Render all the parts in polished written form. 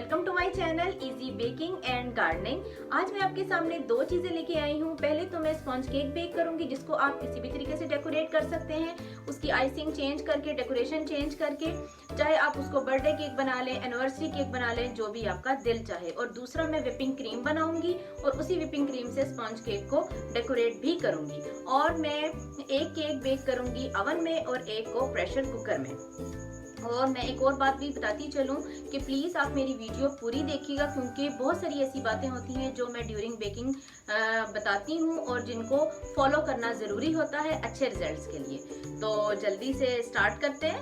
Welcome to my channel easy baking and gardening. आज मैं आपके सामने दो चीजें लेके आई हूँ। पहले तो मैं स्पॉन्ज केक बेक करूंगी, जिसको आप किसी भी तरीके से डेकोरेट कर सकते हैं, उसकी आइसिंग चेंज करके, डेकोरेशन चेंज करके, चाहे आप उसको बर्थडे केक बना लें, एनिवर्सरी केक बना लें, जो भी आपका दिल चाहे। और दूसरा मैं व्हिपिंग क्रीम बनाऊंगी और उसी व्हिपिंग क्रीम से स्पॉन्ज केक को डेकोरेट भी करूंगी। और मैं एक केक बेक करूंगी ओवन में और एक को प्रेशर कुकर में। और मैं एक और बात भी बताती चलूं कि प्लीज आप मेरी वीडियो पूरी देखिएगा, क्योंकि बहुत सारी ऐसी बातें होती हैं जो मैं ड्यूरिंग बेकिंग बताती हूं और जिनको फॉलो करना जरूरी होता है अच्छे रिजल्ट्स के लिए। तो जल्दी से स्टार्ट करते हैं।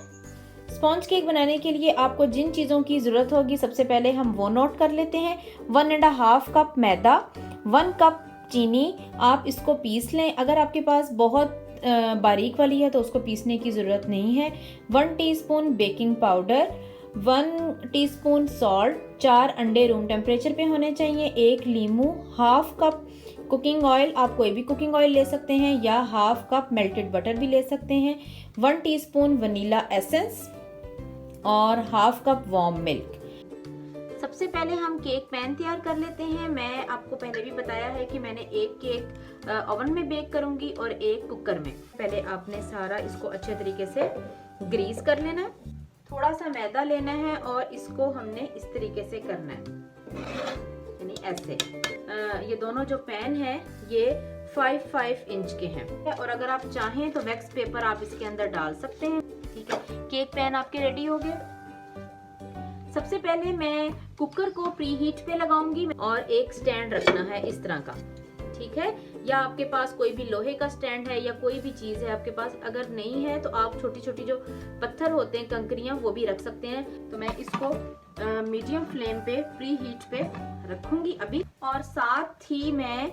स्पॉन्ज केक बनाने के लिए आपको जिन चीज़ों की ज़रूरत होगी, सबसे पहले हम वो नोट कर लेते हैं। 1.5 कप मैदा, 1 कप चीनी, आप इसको पीस लें। अगर आपके पास बहुत बारीक वाली है तो उसको पीसने की ज़रूरत नहीं है। 1 teaspoon baking powder, 1 teaspoon salt, 4 अंडे रूम टेम्परेचर पे होने चाहिए, 1 लीमू, हाफ कप कुकिंग ऑयल, आप कोई भी कुकिंग ऑयल ले सकते हैं या हाफ कप मेल्टेड बटर भी ले सकते हैं, 1 टीस्पून वनीला एसेंस और हाफ कप वार्म मिल्क। सबसे पहले हम केक पैन तैयार कर लेते हैं। मैं आपको पहले भी बताया है कि मैंने एक केक ओवन में बेक करूंगी और एक कुकर में। पहले आपने सारा इसको अच्छे तरीके से ग्रीस कर लेना है। थोड़ा सा मैदा लेना है और इसको हमने इस तरीके से करना है, यानी ऐसे। ये दोनों जो पैन है ये 5 इंच के हैं। और अगर आप चाहें तो वैक्स पेपर आप इसके अंदर डाल सकते हैं। ठीक है, केक पैन आपके रेडी हो गए। सबसे पहले मैं कुकर को प्री हीट पे लगाऊंगी और एक स्टैंड रखना है इस तरह का। ठीक है, या आपके पास कोई भी लोहे का स्टैंड है या कोई भी चीज है आपके पास। अगर नहीं है तो आप छोटी छोटी जो पत्थर होते हैं, कंकरियां, वो भी रख सकते हैं। तो मैं इसको मीडियम फ्लेम पे प्री हीट पे रखूंगी अभी। और साथ ही मैं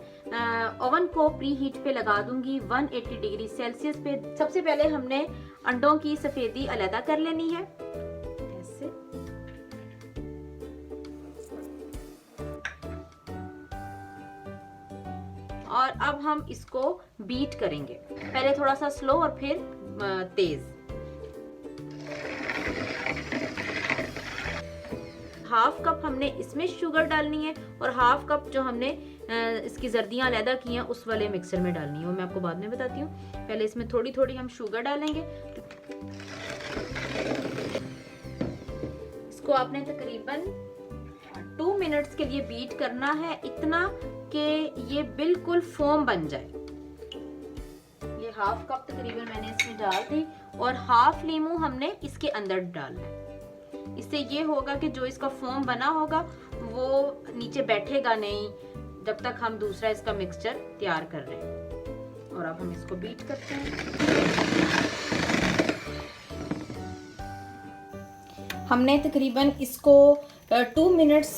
ओवन को प्री हीट पे लगा दूंगी 180 डिग्री सेल्सियस पे। सबसे पहले हमने अंडों की सफेदी अलग कर लेनी है ऐसे। और अब हम इसको बीट करेंगे, पहले थोड़ा सा स्लो और फिर तेज। हाफ कप हमने इसमें शुगर डालनी है और हाफ कप जो हमने इसकी जर्दियां अलहदा की हैं उस वाले मिक्सर में डालनी है, वो मैं आपको बाद में बताती हूँ। पहले इसमें थोड़ी थोड़ी हम शुगर डालेंगे। इसको आपने तकरीबन 2 मिनट्स के लिए बीट करना है, इतना कि ये बिल्कुल फोम बन जाए। ये हाफ कप तकरीबन मैंने इसमें डाल दी और हाफ लीमू हमने इसके अंदर डालना है। इससे ये होगा कि जो इसका फोम बना होगा वो नीचे बैठेगा नहीं जब तक हम दूसरा इसका मिक्सचर तैयार कर रहे हैं। और अब हम इसको बीट करते हैं। हमने तकरीबन इसको 2 मिनट्स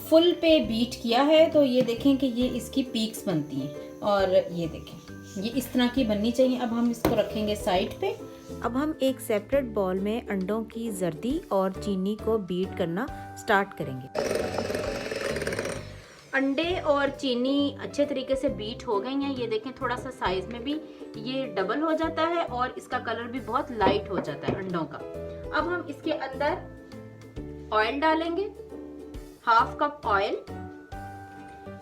फुल पे बीट किया है। तो ये देखें कि ये इसकी पीक्स बनती हैं और ये देखें ये इस तरह की बननी चाहिए। अब हम इसको रखेंगे साइड पे। अब हम एक सेपरेट बाउल में अंडों की जर्दी और चीनी को बीट करना स्टार्ट करेंगे। अंडे और चीनी अच्छे तरीके से बीट हो गई हैं। ये देखें, थोड़ा सा साइज में भी ये डबल हो जाता है और इसका कलर भी बहुत लाइट हो जाता है अंडों का। अब हम इसके अंदर ऑयल डालेंगे, हाफ कप ऑयल,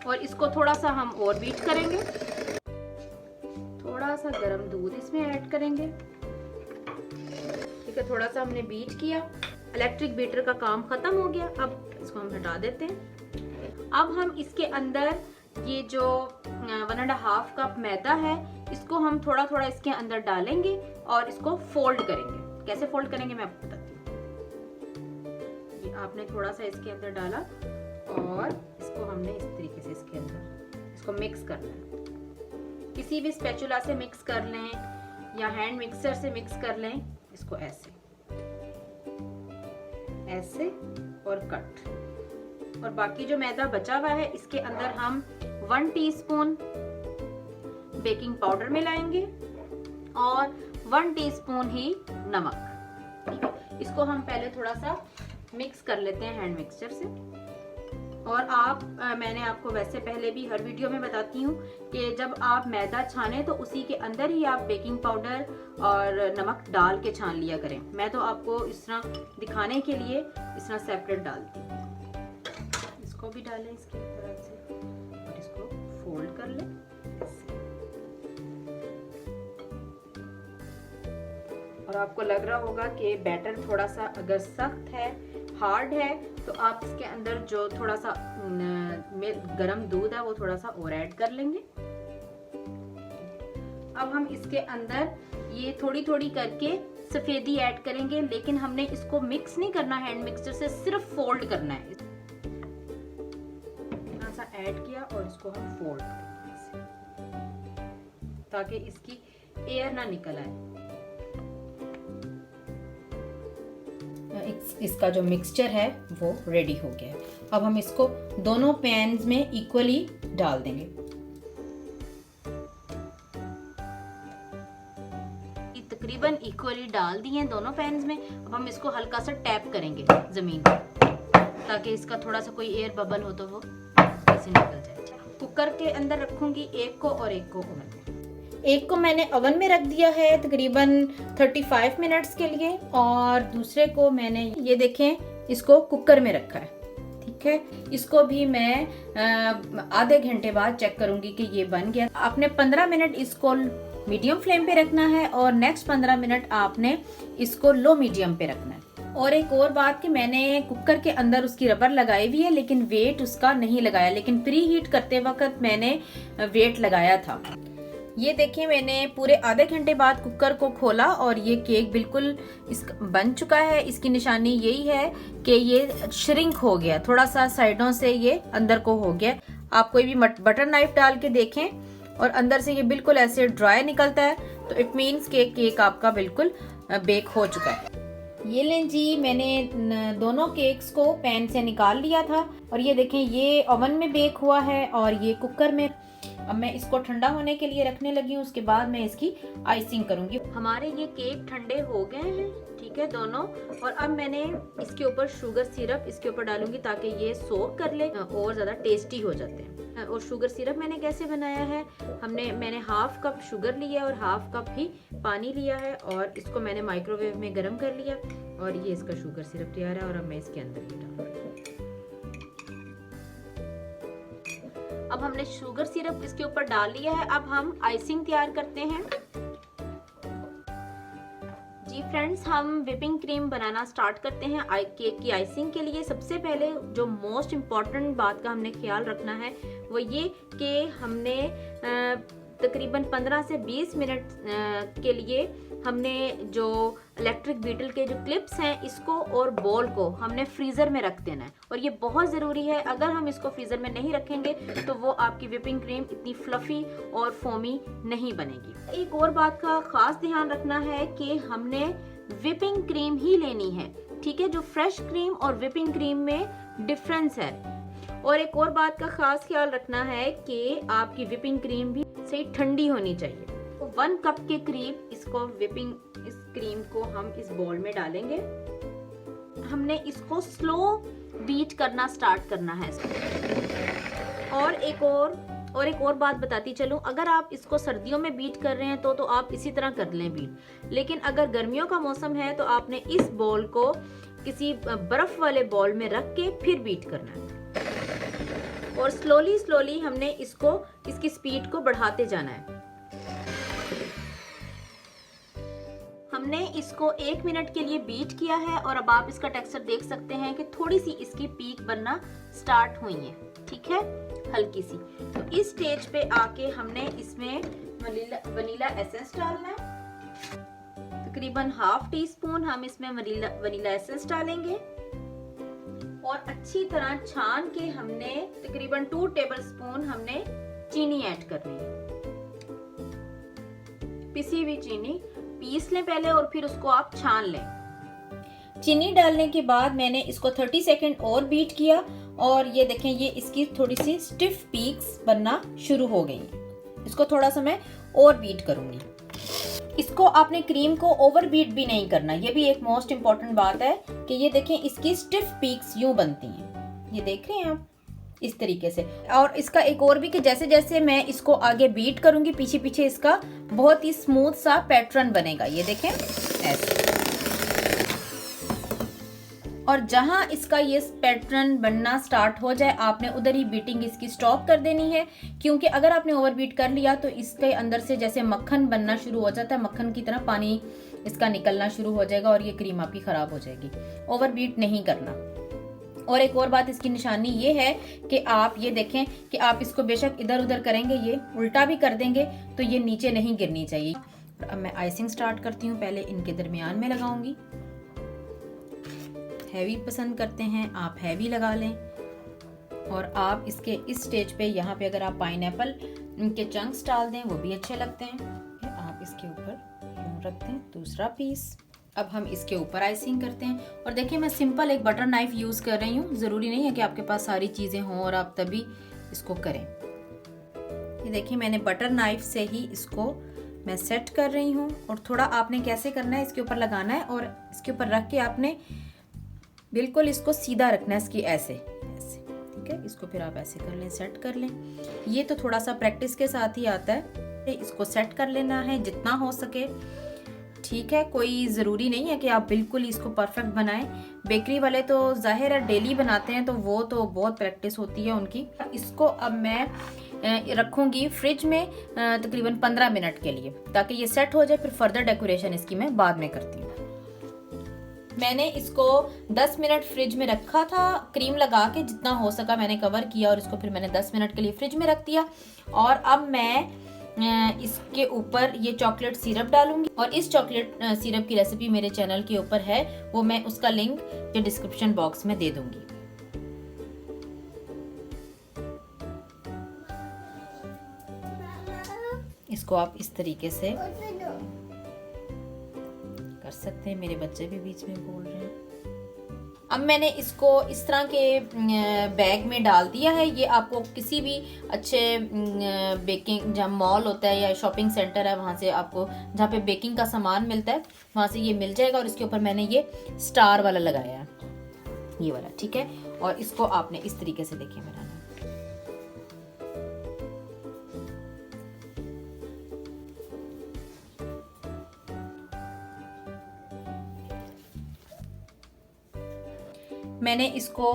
और इसको थोड़ा सा हम और बीट करेंगे। थोड़ा सा गर्म दूध इसमें ऐड करेंगे। ठीक है, थोड़ा सा हमने बीट किया, इलेक्ट्रिक बीटर का काम खत्म हो गया। अब इसको हम हटा देते हैं। अब हम इसके अंदर ये जो 1.5 कप मैदा है, इसको हम थोड़ा थोड़ा इसके अंदर डालेंगे और इसको फोल्ड करेंगे। कैसे फोल्ड करेंगे मैं आपको बताती हूँ। ये आपने थोड़ा सा इसके अंदर डाला और इसको हमने इस तरीके से इसके अंदर इसको मिक्स करना है। किसी भी स्पैचुला से मिक्स कर लें या हैंड मिक्सर से मिक्स कर लें। इसको ऐसे ऐसे और कट। और बाकी जो मैदा बचा हुआ है इसके अंदर हम 1 टीस्पून बेकिंग पाउडर मिलाएंगे और 1 टीस्पून ही नमक। ठीक है, इसको हम पहले थोड़ा सा मिक्स कर लेते हैं हैंड मिक्सचर से। और आप मैंने आपको वैसे पहले भी हर वीडियो में बताती हूँ कि जब आप मैदा छाने तो उसी के अंदर ही आप बेकिंग पाउडर और नमक डाल के छान लिया करें। मैं तो आपको इस तरह दिखाने के लिए इस तरह सेपरेट डालती हूँ। को भी डालें इसकी तरफ से और इसको फोल्ड कर लें। और आपको लग रहा होगा कि बैटर थोड़ा सा अगर सख्त है, हार्ड है, तो आप इसके अंदर जो थोड़ा सा गरम दूध है वो थोड़ा सा और ऐड कर लेंगे। अब हम इसके अंदर ये थोड़ी थोड़ी करके सफेदी ऐड करेंगे, लेकिन हमने इसको मिक्स नहीं करना हैंड मिक्सचर से, सिर्फ फोल्ड करना है। थोड़ा सा ऐड किया और इसको हम फोल्ड करेंगे ताकि इसकी एयर ना निकल आए। इसका जो मिक्सचर है वो रेडी हो गया है। अब हम इसको दोनों पैन्स में इक्वली डाल देंगे। तकरीबन इक्वली डाल दिए दोनों पैन्स में। अब हम इसको हल्का सा टैप करेंगे जमीन पर ताकि इसका थोड़ा सा कोई एयर बबल हो तो वो ऐसे निकल जाए। कुकर के अंदर रखूंगी एक को और एक को ओवन में। एक को मैंने ओवन में रख दिया है तकरीबन 35 मिनट्स के लिए, और दूसरे को मैंने ये देखें इसको कुकर में रखा है। ठीक है, इसको भी मैं आधे घंटे बाद चेक करूंगी कि ये बन गया। आपने 15 मिनट इसको मीडियम फ्लेम पे रखना है और नेक्स्ट 15 मिनट आपने इसको लो मीडियम पे रखना है। और एक और बात कि मैंने कुकर के अंदर उसकी रबर लगाई हुई है, लेकिन वेट उसका नहीं लगाया, लेकिन प्री हीट करते वक्त मैंने वेट लगाया था। ये देखिए मैंने पूरे आधे घंटे बाद कुकर को खोला और ये केक बिल्कुल बन चुका है। इसकी निशानी यही है कि ये श्रिंक हो गया, थोड़ा सा साइडों से ये अंदर को हो गया। आप कोई भी बटर नाइफ डाल के देखें और अंदर से ये बिल्कुल ऐसे ड्राई निकलता है, तो इट मीन्स कि केक आपका बिल्कुल बेक हो चुका है। ये लें जी, मैंने दोनों केक्स को पैन से निकाल लिया था और ये देखें ये ओवन में बेक हुआ है और ये कुकर में। अब मैं इसको ठंडा होने के लिए रखने लगी हूँ, उसके बाद मैं इसकी आइसिंग करूंगी। हमारे ये केक ठंडे हो गए हैं, ठीक है दोनों। और अब मैंने इसके ऊपर शुगर सिरप इसके ऊपर डालूंगी ताकि ये सोक कर ले और ज़्यादा टेस्टी हो जाते हैं। और शुगर सिरप मैंने कैसे बनाया है, मैंने हाफ कप शुगर लिया और हाफ कप ही पानी लिया है और इसको मैंने माइक्रोवेव में गर्म कर लिया और ये इसका शुगर सिरप तैयार है। और अब मैं इसके अंदर ये डालूंगी। अब हमने शुगर सिरप इसके ऊपर डाल लिया है। अब हम आइसिंग तैयार करते हैं। जी फ्रेंड्स, हम व्हिपिंग क्रीम बनाना स्टार्ट करते हैं। केक की आइसिंग के लिए सबसे पहले जो मोस्ट इम्पॉर्टेंट बात का हमने ख्याल रखना है वो ये कि हमने तकरीबन 15 से 20 मिनट के लिए हमने जो इलेक्ट्रिक बीटल के जो क्लिप्स हैं इसको और बॉल को हमने फ्रीज़र में रख देना है। और ये बहुत ज़रूरी है, अगर हम इसको फ्रीज़र में नहीं रखेंगे तो वो आपकी व्हिपिंग क्रीम इतनी फ्लफ़ी और फोमी नहीं बनेगी। एक और बात का ख़ास ध्यान रखना है कि हमने व्हिपिंग क्रीम ही लेनी है, ठीक है। जो फ्रेश क्रीम और व्हिपिंग क्रीम में डिफरेंस है। और एक और बात का खास ख्याल रखना है कि आपकी व्हिपिंग क्रीम भी सही ठंडी होनी चाहिए। 1 कप के करीब इस क्रीम को हम इस बॉल में डालेंगे। हमने इसको स्लो बीट करना स्टार्ट करना है। और एक और बात बताती चलूं, अगर आप इसको सर्दियों में बीट कर रहे हैं तो आप इसी तरह कर लें बीट। लेकिन अगर गर्मियों का मौसम है तो आपने इस बॉल को किसी बर्फ वाले बॉल में रख के फिर बीट करना है। और स्लोली हमने इसकी स्पीड को बढ़ाते जाना है। हमने इसको 1 मिनट के लिए बीट किया है और अब आप इसका टेक्सचर देख सकते हैं कि थोड़ी सी इसकी पीक बनना स्टार्ट हुई है, ठीक है, हल्की सी। तो इस स्टेज पे आके हमने इसमें वनीला एसेंस डालना है। तकरीबन ½ टीस्पून हम इसमें वनीला एसेंस डालेंगे और अच्छी तरह छान के हमने तकरीबन 2 टेबलस्पून हमने चीनी ऐड करनी है। पिसी हुई चीनी पीस लें पहले और फिर उसको आप छान लें। चीनी डालने के बाद मैंने इसको 30 सेकंड और बीट किया और ये देखें ये इसकी थोड़ी सी स्टिफ पीक्स बनना शुरू हो गई। इसको थोड़ा सा मैं और बीट करूंगी। इसको आपने क्रीम को ओवर बीट भी नहीं करना, ये भी एक मोस्ट इम्पॉर्टेंट बात है कि ये देखें इसकी स्टिफ पीक्स यूं बनती हैं, ये देख रहे हैं आप इस तरीके से। और इसका एक और भी कि जैसे जैसे मैं इसको आगे बीट करूंगी पीछे पीछे इसका बहुत ही स्मूथ सा पैटर्न बनेगा, ये देखें ऐसे। और जहां इसका ये पैटर्न बनना स्टार्ट हो जाए आपने उधर ही बीटिंग इसकी स्टॉप कर देनी है, क्योंकि अगर आपने ओवर बीट कर लिया तो इसके अंदर से जैसे मक्खन बनना शुरू हो जाता है, मक्खन की तरह पानी इसका निकलना शुरू हो जाएगा और ये क्रीम आपकी खराब हो जाएगी। ओवर बीट नहीं करना। और एक और बात इसकी निशानी ये है कि आप ये देखें कि आप इसको बेशक इधर उधर करेंगे, ये उल्टा भी कर देंगे तो ये नीचे नहीं गिरनी चाहिए। अब मैं आइसिंग स्टार्ट करती हूँ। पहले इनके दरमियान में लगाऊंगी। हैवी पसंद करते हैं आप हैवी लगा लें। और आप इसके इस स्टेज पे यहाँ पे अगर आप पाइनएप्पल के चंक्स डाल दें वो भी अच्छे लगते हैं। आप इसके ऊपर रखते हैं दूसरा पीस। अब हम इसके ऊपर आइसिंग करते हैं। और देखिए मैं सिंपल एक बटर नाइफ यूज कर रही हूँ, जरूरी नहीं है कि आपके पास सारी चीजें हों और आप तभी इसको करें। ये देखिए मैंने बटर नाइफ से ही इसको मैं सेट कर रही हूँ। और थोड़ा आपने कैसे करना है, इसके ऊपर लगाना है और इसके ऊपर रख के आपने बिल्कुल इसको सीधा रखना है, इसकी ऐसे ऐसे, ठीक है। इसको फिर आप ऐसे कर लें, सेट कर लें। ये तो थोड़ा सा प्रैक्टिस के साथ ही आता है। इसको सेट कर लेना है जितना हो सके, ठीक है। कोई ज़रूरी नहीं है कि आप बिल्कुल इसको परफेक्ट बनाएं। बेकरी वाले तो जाहिर है डेली बनाते हैं तो वो तो बहुत प्रैक्टिस होती है उनकी। इसको अब मैं रखूंगी फ्रिज में तकरीबन 15 मिनट के लिए, ताकि ये सेट हो जाए। फिर फर्दर डेकोरेशन इसकी मैं बाद में करती हूँ। मैंने इसको 10 मिनट फ्रिज में रखा था, क्रीम लगा के जितना हो सका मैंने कवर किया और इसको फिर मैंने 10 मिनट के लिए फ्रिज में रख दिया। और अब मैं इसके ऊपर ये चॉकलेट सिरप डालूंगी। और इस चॉकलेट सिरप की रेसिपी मेरे चैनल के ऊपर है, वो मैं उसका लिंक जो डिस्क्रिप्शन बॉक्स में दे दूंगी। इसको आप इस तरीके से कर सकते हैं। मेरे बच्चे भी बीच में बोल रहे हैं। अब मैंने इसको इस तरह के बैग में डाल दिया है। ये आपको किसी भी अच्छे बेकिंग जहाँ मॉल होता है या शॉपिंग सेंटर है वहाँ से आपको जहाँ पे बेकिंग का सामान मिलता है वहाँ से ये मिल जाएगा। और इसके ऊपर मैंने ये स्टार वाला लगाया है, ये वाला, ठीक है। और इसको आपने इस तरीके से देखिए मेरा मैंने इसको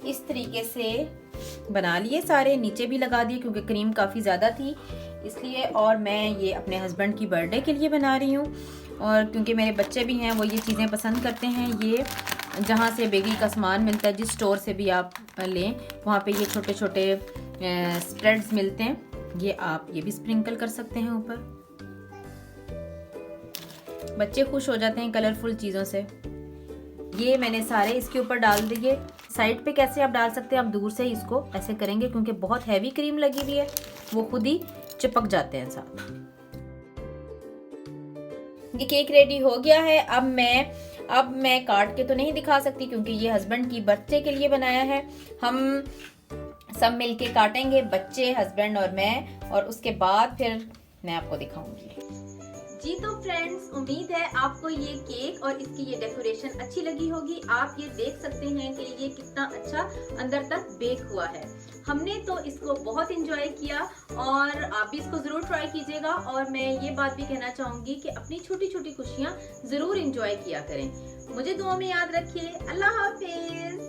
इस तरीके से बना लिए सारे, नीचे भी लगा दिए क्योंकि क्रीम काफ़ी ज़्यादा थी इसलिए। और मैं ये अपने हस्बैंड की बर्थडे के लिए बना रही हूँ और क्योंकि मेरे बच्चे भी हैं वो ये चीज़ें पसंद करते हैं। ये जहाँ से बेकरी का सामान मिलता है, जिस स्टोर से भी आप लें, वहाँ पे ये छोटे छोटे स्प्रेड्स मिलते हैं। ये आप ये भी स्प्रिंकल कर सकते हैं ऊपर। बच्चे खुश हो जाते हैं कलरफुल चीज़ों से। ये मैंने सारे इसके ऊपर डाल दिए। साइड पे कैसे आप डाल सकते हैं, आप दूर से ही इसको ऐसे करेंगे क्योंकि बहुत हैवी क्रीम लगी हुई है, वो खुद ही चिपक जाते हैं साथ। ये केक रेडी हो गया है। अब मैं काट के तो नहीं दिखा सकती क्योंकि ये हस्बैंड की बर्थडे के लिए बनाया है। हम सब मिलके काटेंगे, बच्चे, हस्बैंड और मैं, और उसके बाद फिर मैं आपको दिखाऊंगी। जी तो फ्रेंड्स, उम्मीद है आपको ये केक और इसकी ये डेकोरेशन अच्छी लगी होगी। आप ये देख सकते हैं कि ये कितना अच्छा अंदर तक बेक हुआ है। हमने तो इसको बहुत इंजॉय किया और आप भी इसको जरूर ट्राई कीजिएगा। और मैं ये बात भी कहना चाहूंगी कि अपनी छोटी छोटी खुशियां जरूर इंजॉय किया करें। मुझे दुआ में याद रखिए। अल्लाह हाफिज।